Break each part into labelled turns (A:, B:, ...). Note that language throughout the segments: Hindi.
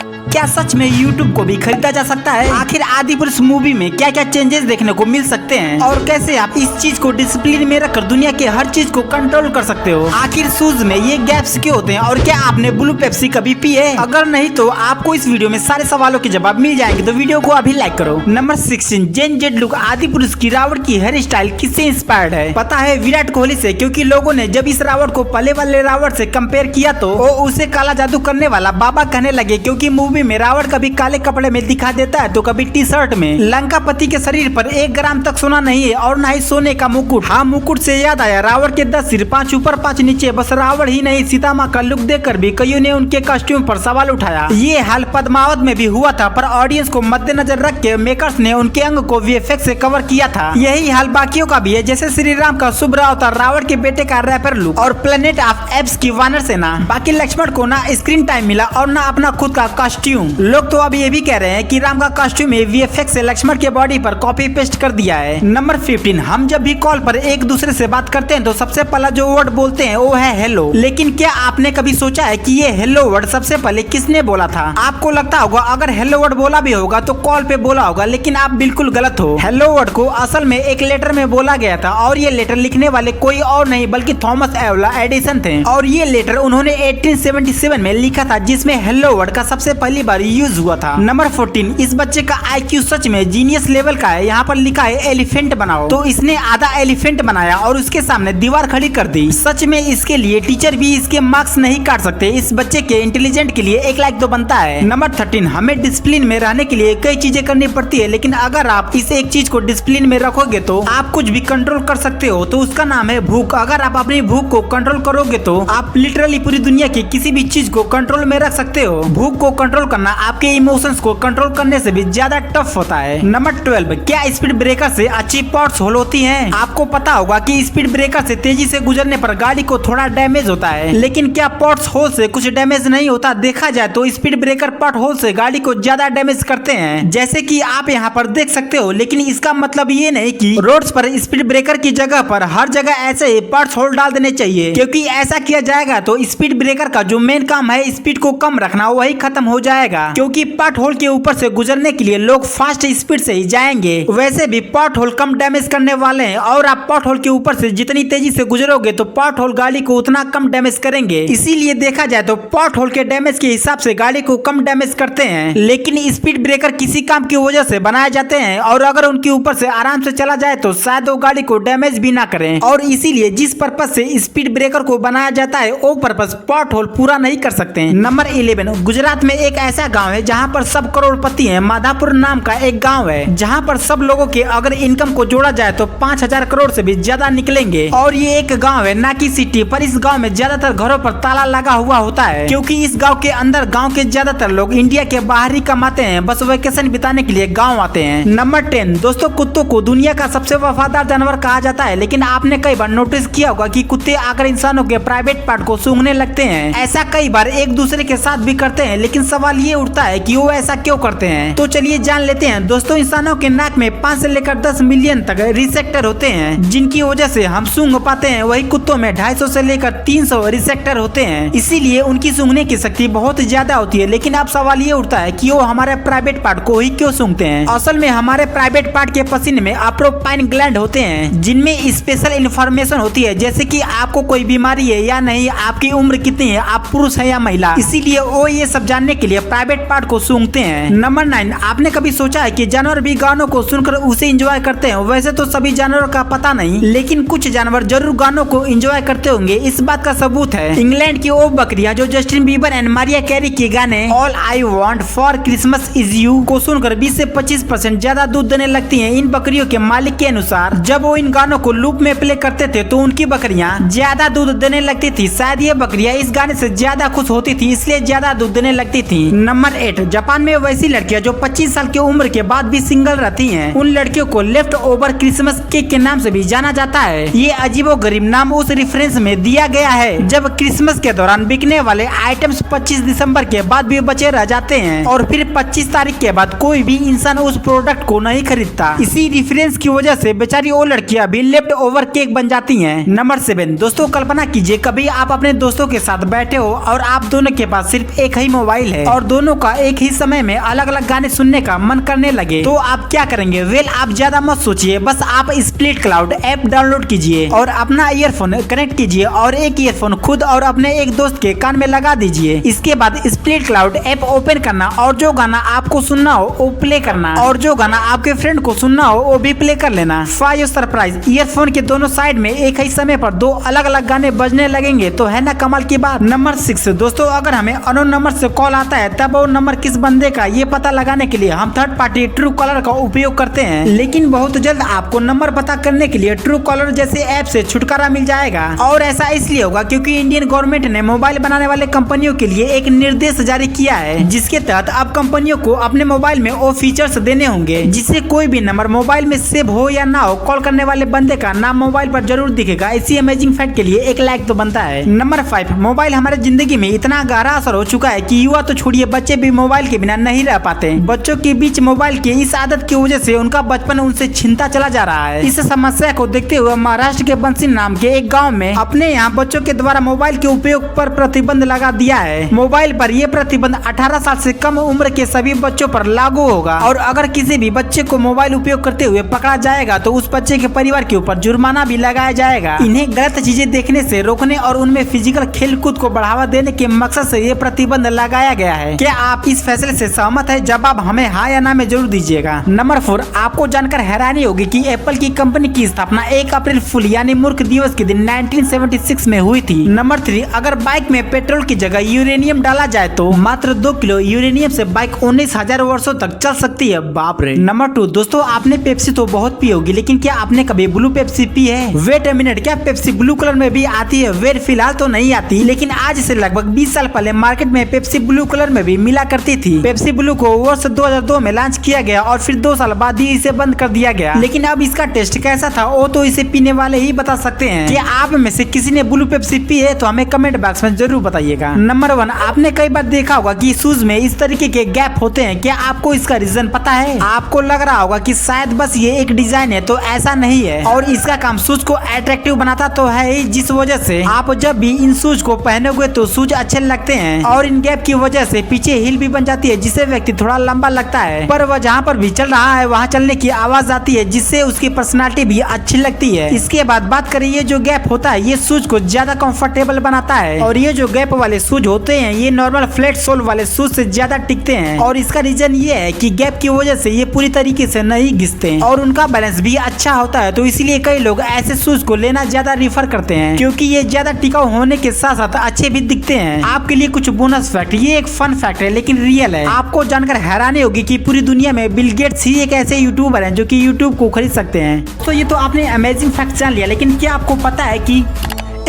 A: क्या सच में YouTube को भी खरीदा जा सकता है? आखिर आदिपुरुष मूवी में क्या क्या चेंजेस देखने को मिल सकते हैं और कैसे आप इस चीज को डिसिप्लिन में रखकर दुनिया के हर चीज को कंट्रोल कर सकते हो? आखिर शूज में ये गैप्स क्यों होते हैं और क्या आपने ब्लू पेप्सी कभी पी है? अगर नहीं तो आपको इस वीडियो में सारे सवालों के जवाब मिल जाएंगे, तो वीडियो को अभी लाइक करो। नंबर 16, जेन जेड लुक आदिपुरुष की रावण की हेयर स्टाइल किससे इंस्पायर्ड है? पता है, विराट कोहली से, क्योंकि लोगों ने जब इस रावण को पहले वाले रावण से कंपेयर किया तो वो उसे काला जादू करने वाला बाबा कहने लगे, क्योंकि मूवी में रावण कभी काले कपड़े में दिखा देता है तो कभी टी शर्ट में। लंकापति के शरीर पर 1 ग्राम तक सोना नहीं है और न ही सोने का मुकुट। हाँ, मुकुट से याद आया, रावण के 10 सिर, 5 ऊपर 5 नीचे। बस रावण ही नहीं, सीता माँ का लुक देखकर भी कईयों ने उनके कॉस्ट्यूम पर सवाल उठाया। ये हाल पद्मावत में भी हुआ था, पर ऑडियंस को मद्देनजर रख के मेकर्स ने उनके अंग को VFX से कवर किया था। यही हाल बाकियों का भी है, जैसे श्री राम का शुभ्र अवतार, रावण के बेटे का रैपर लुक और प्लेनेट ऑफ एप्स की वानर सेना। बाकी लक्ष्मण को ना स्क्रीन टाइम मिला और ना अपना खुद का कॉस्ट्यूम। लोग तो अब ये भी कह रहे हैं कि राम का कॉस्ट्यूम में VFX से लक्ष्मण के बॉडी पर कॉपी पेस्ट कर दिया है। नंबर 15, हम जब भी कॉल पर एक दूसरे से बात करते हैं तो सबसे पहला जो वर्ड बोलते हैं वो है हेलो। लेकिन क्या आपने कभी सोचा है कि ये हेलो वर्ड सबसे पहले किसने बोला था? आपको लगता होगा अगर हेलो वर्ड बोला भी होगा तो कॉल पे बोला होगा, लेकिन आप बिल्कुल गलत हो। हेलो वर्ड को असल में एक लेटर में बोला गया था और ये लेटर लिखने वाले कोई और नहीं बल्कि थॉमस एल्वा एडिसन थे। और ये लेटर उन्होंने 1877 में लिखा था, जिसमें हेलो वर्ड का सबसे पहली बार यूज हुआ था। नंबर 14, इस बच्चे का IQ सच में जीनियस लेवल का है। यहाँ पर लिखा है एलिफेंट बनाओ, तो इसने आधा एलिफेंट बनाया और उसके सामने दीवार खड़ी कर दी। सच में इसके लिए टीचर भी इसके मार्क्स नहीं काट सकते। इस बच्चे के इंटेलिजेंट के लिए 1 लाइक तो बनता है। नंबर 13, हमें डिसिप्लिन में रहने के लिए कई चीजें करनी पड़ती है, लेकिन अगर आप इस एक चीज को डिसिप्लिन में रखोगे तो आप कुछ भी कंट्रोल कर सकते हो, तो उसका नाम है भूख। अगर आप अपनी भूख को कंट्रोल करोगे तो आप लिटरली पूरी दुनिया की किसी भी चीज को कंट्रोल में रख सकते हो। भूख को कंट्रोल करना आपके इमोशंस को कंट्रोल करने से भी ज्यादा टफ होता है। नंबर 12, क्या स्पीड ब्रेकर से अच्छी पॉट्स होल होती हैं? आपको पता होगा कि स्पीड ब्रेकर से तेजी से गुजरने पर गाड़ी को थोड़ा डैमेज होता है, लेकिन क्या पॉट्स होल से कुछ डैमेज नहीं होता? देखा जाए तो स्पीड ब्रेकर पॉट होल से गाड़ी को ज्यादा डैमेज करते हैं, जैसे कि आप यहाँ पर देख सकते हो। लेकिन इसका मतलब ये नहीं कि रोड्स पर स्पीड ब्रेकर की जगह पर हर जगह ऐसे ही पॉट्स होल डाल देने चाहिए, क्योंकि ऐसा किया जाएगा तो स्पीड ब्रेकर का जो मेन काम है स्पीड को कम रखना, वही खत्म हो जाएगा। क्योंकि पॉट होल के ऊपर से गुजरने के लिए लोग फास्ट स्पीड से ही जाएंगे। वैसे भी पॉट होल कम डैमेज करने वाले हैं और आप पॉट होल के ऊपर से जितनी तेजी से गुजरोगे तो पॉट होल गाड़ी को उतना कम डैमेज करेंगे। इसीलिए देखा जाए तो पॉट होल के डैमेज के हिसाब से गाड़ी को कम डैमेज करते हैं, लेकिन स्पीड ब्रेकर किसी काम की वजह से बनाए जाते हैं और अगर उनके ऊपर से आराम से चला जाए तो शायद वो गाड़ी को डैमेज भी ना करें। और इसीलिए जिस पर्पज से स्पीड ब्रेकर को बनाया जाता है वो पर्पज पॉट होल पूरा नहीं कर सकते। नंबर 11, गुजरात में एक ऐसा गाँव है जहाँ पर सब करोड़पति है। माधापुर नाम का एक गांव है जहां पर सब लोगों के अगर इनकम को जोड़ा जाए तो 5000 करोड़ से भी ज्यादा निकलेंगे। और ये एक गांव है ना कि सिटी, पर इस गांव में ज्यादातर घरों पर ताला लगा हुआ होता है, क्योंकि इस गांव के अंदर गांव के ज्यादातर लोग इंडिया के बाहर ही कमाते हैं, बस वेकेशन बिताने के लिए गाँव आते हैं। नंबर 10, दोस्तों कुत्तों को दुनिया का सबसे वफादार जानवर कहा जाता है, लेकिन आपने कई बार नोटिस किया होगा कि कुत्ते आकर इंसानों के प्राइवेट पार्ट को सूंघने लगते हैं। ऐसा कई बार एक दूसरे के साथ भी करते हैं, लेकिन सवाल ये उठता है कि वो ऐसा क्यों करते हैं। तो चलिए जान लेते हैं। दोस्तों, इंसानों के नाक में 5 से लेकर 10 मिलियन तक रिसेप्टर होते हैं, जिनकी वजह से हम सूंघ पाते हैं। वही कुत्तों में 250 से लेकर 300 रिसेप्टर होते हैं, इसीलिए उनकी सूंघने की शक्ति बहुत ज्यादा होती है। लेकिन अब सवाल ये उठता है कि वो हमारे प्राइवेट पार्ट को ही क्यों सूंघते हैं? असल में हमारे प्राइवेट पार्ट के पसीने में अप्रोपाइन ग्लैंड होते हैं, जिनमें स्पेशल इन्फॉर्मेशन होती है, जैसे कि आपको कोई बीमारी है या नहीं, आपकी उम्र कितनी है, आप पुरुष है या महिला। इसीलिए वो ये सब जानने के लिए प्राइवेट पार्ट को सूंघते हैं। नंबर 9, आपने कभी सोचा है कि जानवर भी गानों को सुनकर उसे एंजॉय करते हैं? वैसे तो सभी जानवरों का पता नहीं, लेकिन कुछ जानवर जरूर गानों को एंजॉय करते होंगे। इस बात का सबूत है इंग्लैंड की वो बकरियां जो Justin Bieber and Maria carry के गाने all I want for Christmas is you को सुनकर 20 से 25% ज्यादा दूध देने लगती हैं। इन बकरियों के मालिक के अनुसार जब वो इन गानों को लूप में प्ले करते थे तो उनकी बकरियां ज्यादा दूध देने लगती थी। शायद ये बकरियां इस गाने से ज्यादा खुश होती थी, इसलिए ज्यादा दूध देने लगती थी। नंबर 8, जापान में वैसी लड़कियां जो 25 साल की उम्र के बाद भी सिंगल रहती हैं, उन लड़कियों को लेफ्ट ओवर क्रिसमस केक के नाम से भी जाना जाता है। ये अजीबोगरीब नाम उस रेफरेंस में दिया गया है जब क्रिसमस के दौरान बिकने वाले आइटम्स 25 दिसंबर के बाद भी बचे रह जाते हैं और फिर 25 तारीख के बाद कोई भी इंसान उस प्रोडक्ट को नहीं खरीदता। इसी रेफरेंस की वजह से बेचारी वो लड़कियां भी लेफ्ट ओवर केक बन जाती हैं। नंबर 7, दोस्तों कल्पना कीजिए कभी आप अपने दोस्तों के साथ बैठे हो और आप दोनों के पास सिर्फ एक ही मोबाइल मोबाइल है और दोनों का एक ही समय में अलग अलग गाने सुनने का मन करने लगे तो आप क्या करेंगे? वेल, आप ज्यादा मत सोचिए, बस आप स्प्लिट क्लाउड ऐप डाउनलोड कीजिए और अपना ईयरफोन कनेक्ट कीजिए और एक ईयरफोन खुद और अपने एक दोस्त के कान में लगा दीजिए। इसके बाद स्प्लिट क्लाउड ऐप ओपन करना और जो गाना आपको सुनना हो वो प्ले करना और जो गाना आपके फ्रेंड को सुनना हो वो भी प्ले कर लेना। फॉर योर सरप्राइज, ईयरफोन के दोनों साइड में एक ही समय पर दो अलग अलग गाने बजने लगेंगे। तो है ना कमाल की बात। नंबर 6 दोस्तों, अगर हमें अननोन नंबर से कॉल आता है तब वो नंबर किस बंदे का ये पता लगाने के लिए हम थर्ड पार्टी ट्रू कॉलर का उपयोग करते हैं। लेकिन बहुत जल्द आपको नंबर पता करने के लिए ट्रू कॉलर जैसे ऐप से छुटकारा मिल जाएगा और ऐसा इसलिए होगा क्योंकि इंडियन गवर्नमेंट ने मोबाइल बनाने वाले कंपनियों के लिए एक निर्देश जारी किया है जिसके तहत अब कंपनियों को अपने मोबाइल में वो फीचर्स देने होंगे जिससे कोई भी नंबर मोबाइल में सेव हो या ना हो, कॉल करने वाले बंदे का नाम मोबाइल पर जरूर दिखेगा। इसी अमेजिंग फैक्ट के लिए एक लाइक तो बनता है। नंबर 5, मोबाइल हमारे जिंदगी में इतना गहरा असर हो चुका है कि युवा तो छोड़िए, बच्चे भी मोबाइल के बिना नहीं रह पाते। बच्चों के बीच मोबाइल की इस आदत की वजह से उनका बचपन उनसे छिनता चला जा रहा है। इस समस्या को देखते हुए महाराष्ट्र के बंसी नाम के एक गाँव में अपने यहाँ बच्चों के द्वारा मोबाइल के उपयोग पर प्रतिबंध लगा दिया है। मोबाइल पर यह प्रतिबंध 18 साल से कम उम्र के सभी बच्चों पर लागू होगा और अगर किसी भी बच्चे को मोबाइल उपयोग करते हुए पकड़ा जाएगा तो उस बच्चे के परिवार के ऊपर जुर्माना भी लगाया जाएगा। इन्हें गलत चीजें देखने से रोकने और उनमें फिजिकल खेलकूद को बढ़ावा देने के मकसद से ये प्रतिबंध लगाया गया है। क्या आप इस फैसले से सहमत है? जवाब हमें हाँ या ना में जरूर दीजिएगा। नंबर 4, आपको जानकर हैरानी होगी कि एप्पल की कंपनी की स्थापना 1 अप्रैल फुल यानी मूर्ख दिवस के दिन 1976 में हुई थी। नंबर 3, अगर बाइक में पेट्रोल की जगह यूरेनियम डाला जाए तो मात्र 2 किलो यूरेनियम से बाइक 19,000 वर्षों तक चल सकती है। बाप रे। नंबर 2, दोस्तों आपने पेप्सी तो बहुत पी होगी लेकिन क्या आपने कभी ब्लू पेप्सी पी है? वेट अ मिनट, क्या पेप्सी ब्लू कलर में भी आती है? वेट फिलहाल तो नहीं आती लेकिन आज से लगभग 20 साल पहले मार्केट में पेप्सी ब्लू कलर में भी मिला करती थी। पेप्सी ब्लू को वर्ष 2002 में लॉन्च किया गया और फिर 2 साल बाद ही इसे बंद कर दिया गया। लेकिन अब इसका टेस्ट कैसा था वो तो इसे पीने वाले ही बता सकते हैं। क्या आप में से किसी ने ब्लू पेप्सी पी है तो हमें कमेंट बॉक्स में जरूर बताइएगा। नंबर 1, आपने कई बार देखा होगा कि शूज में इस तरीके के गैप होते हैं। क्या आपको इसका रीजन पता है? आपको लग रहा होगा कि शायद बस ये एक डिजाइन है, तो ऐसा नहीं है और इसका काम शूज को अट्रैक्टिव बनाता तो है ही, जिस वजह से आप जब भी इन शूज को पहनोगे तो शूज अच्छे लगते हैं और इन गैप की वजह से पीछे हिल भी बन जाती है जिससे व्यक्ति थोड़ा लंबा लगता है। पर वह जहाँ पर भी चल रहा है वहाँ चलने की आवाज आती है जिससे उसकी पर्सनालिटी भी अच्छी लगती है। इसके बाद बात करें, ये जो गैप होता है ये शूज को ज्यादा कंफर्टेबल बनाता है और ये जो गैप वाले शूज होते हैं ये नॉर्मल फ्लैट सोल वाले शूज से ज्यादा टिकते हैं और इसका रीजन ये है कि गैप की वजह से ये पूरी तरीके से नहीं घिसते और उनका बैलेंस भी अच्छा होता है। तो इसलिए कई लोग ऐसे शूज को लेना ज्यादा रिफर करते हैं क्योंकि ये ज्यादा टिकाऊ होने के साथ साथ अच्छे भी दिखते हैं। आपके लिए कुछ बोनस फैक्ट, ये एक फन फैक्ट है लेकिन रियल है। आपको जानकर हैरानी होगी कि पूरी दुनिया में बिल गेट्स ही एक ऐसे यूट्यूबर हैं जो कि यूट्यूब को खरीद सकते हैं। तो ये तो आपने अमेजिंग फैक्ट जान लिया, लेकिन क्या आपको पता है कि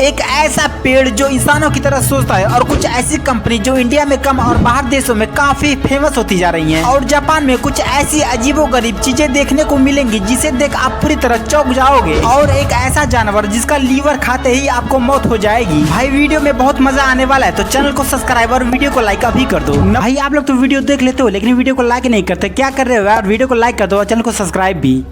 A: एक ऐसा पेड़ जो इंसानों की तरह सोचता है और कुछ ऐसी कंपनी जो इंडिया में कम और बाहर देशों में काफी फेमस होती जा रही हैं और जापान में कुछ ऐसी अजीबोगरीब चीजें देखने को मिलेंगी जिसे देख आप पूरी तरह चौंक जाओगे और एक ऐसा जानवर जिसका लीवर खाते ही आपको मौत हो जाएगी। भाई वीडियो में बहुत मजा आने वाला है तो चैनल को सब्सक्राइब और वीडियो को लाइक अभी कर दो। भाई आप लोग तो वीडियो देख लेते हो लेकिन वीडियो को लाइक नहीं करते, क्या कर रहे हो यार? वीडियो को लाइक कर दो और चैनल को सब्सक्राइब भी।